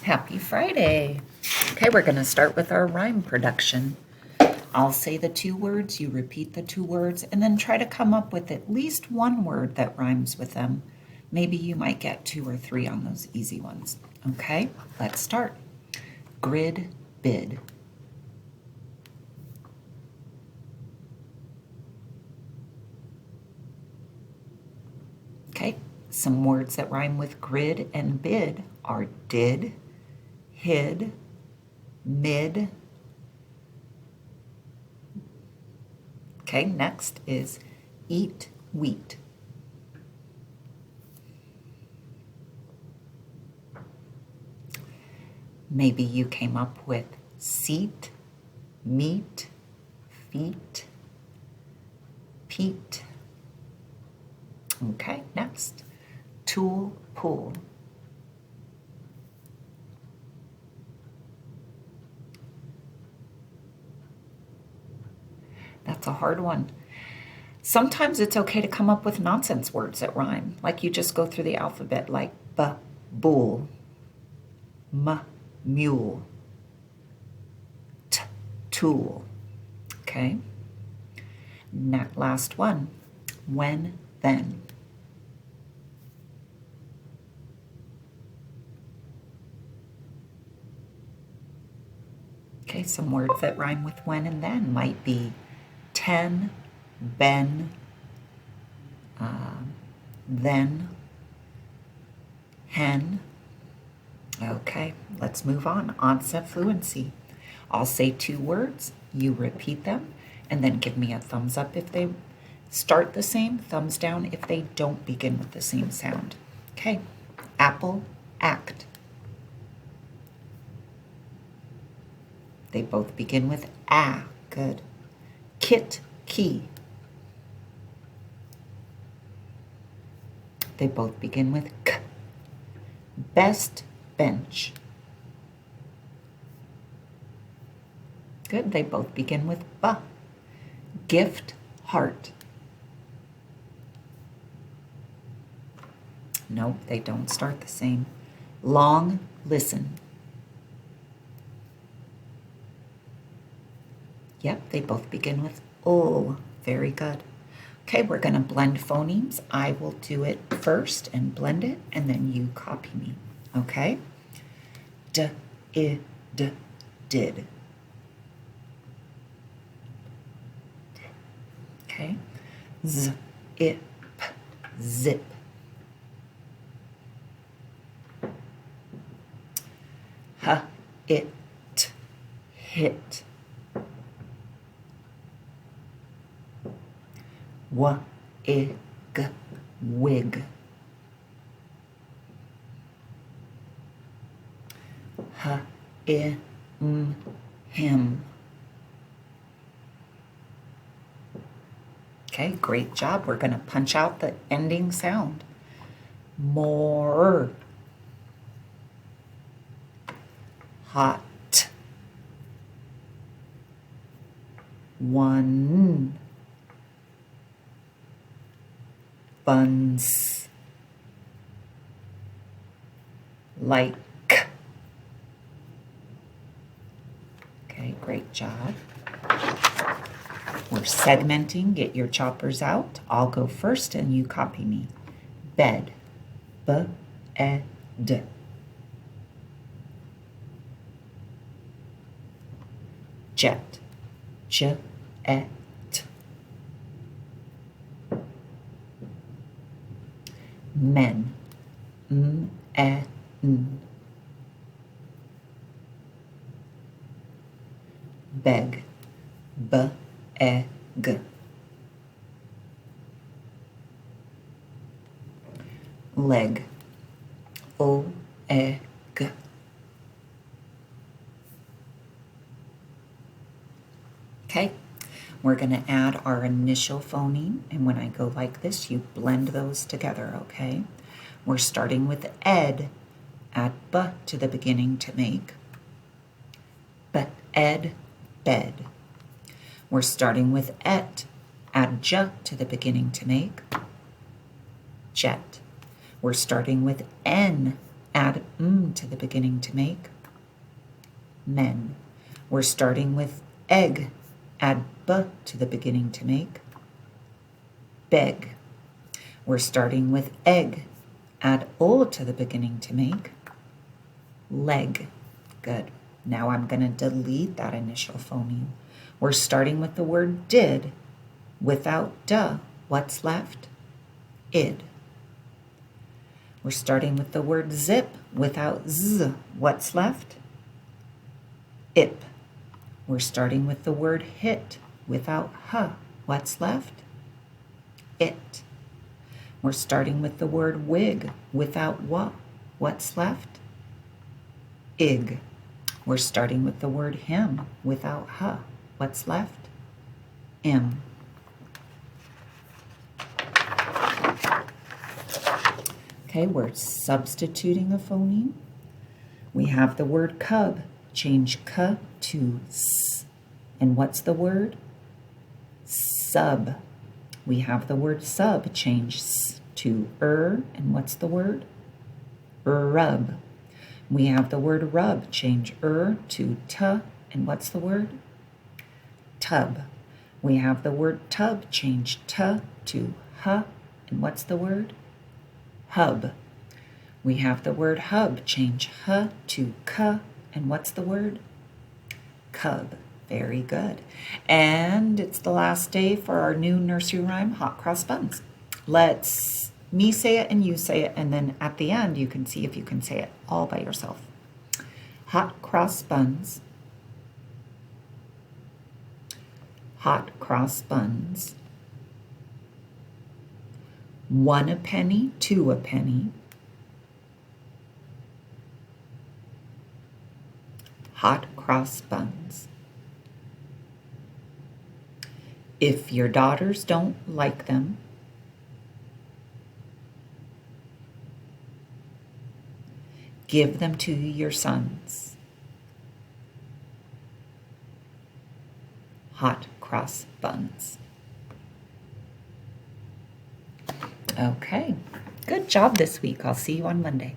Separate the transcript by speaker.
Speaker 1: Happy Friday. Okay, we're going to start with our rhyme production. I'll say the two words, you repeat the two words, and then try to come up with at least one word that rhymes with them. Maybe you might get 2 or 3 on those easy ones. Okay, let's start. Grid, bid. Okay, some words that rhyme with grid and bid are did, hid, mid. Okay, next is eat wheat. Maybe you came up with seat, meat, feet, Pete. Okay, next, tool, pool. That's a hard one. Sometimes it's okay to come up with nonsense words that rhyme, like you just go through the alphabet, like bull, mule, tool. Okay. Last one, when, then. Okay, some words that rhyme with when and then might be 10, ben, then, hen. Okay, let's move on. Onset fluency. I'll say 2 words, you repeat them, and then give me a thumbs up if they start the same, thumbs down if they don't begin with the same sound. Okay, apple, act. They both begin with a. Good. Kit, key. They both begin with k. Best, bench. Good. They both begin with b. Gift, heart. Nope, they don't start the same. Long, listen. Yep, they both begin with ul. Very good. Okay, we're going to blend phonemes. I will do it first and blend it, and then you copy me. Okay? D, I, d, did. Okay? Z, I, p, zip. H, it, hit. Wig, wig. Him. Okay, great job. We're going to punch out the ending sound. More. Hot. One. Buns. Like. Okay, great job. We're segmenting. Get your choppers out. I'll go first and you copy me. Bed. B-E-D. Jet. J-E-T. Men. M-E-N. Beg. B-E-G. Leg. O-E-G. Okay, we're going to add our initial phoneme, and when I go like this, you blend those together, okay? We're starting with ed, add b to the beginning to make. Ed, bed. We're starting with et, add j to the beginning to make. Jet. We're starting with n, Add to the beginning to make. Men. We're starting with egg. Add b to the beginning to make. Beg. We're starting with egg. Add o to the beginning to make. Leg. Good. Now I'm going to delete that initial phoneme. We're starting with the word did. Without duh, what's left? Id. We're starting with the word zip. Without z, what's left? Ip. We're starting with the word hit. Without h, what's left? It. We're starting with the word wig. Without wa, what's left? Ig. We're starting with the word him. Without h, what's left? M. Okay, we're substituting a phoneme. We have the word cub. Change k to s. And what's the word? Sub. We have the word sub. Change s to and what's the word? Rub. We have the word rub. Change to t. And what's the word? Tub. We have the word tub. Change t to h. And what's the word? Hub. We have the word hub. Change h to k. And what's the word? Cub. Very good. And it's the last day for our new nursery rhyme, hot cross buns. Let's me say it and you say it, and then at the end you can see if you can say it all by yourself. Hot cross buns. Hot cross buns. 1 a penny, 2 a penny. Hot cross buns. If your daughters don't like them, give them to your sons. Hot cross buns. Okay, good job this week. I'll see you on Monday.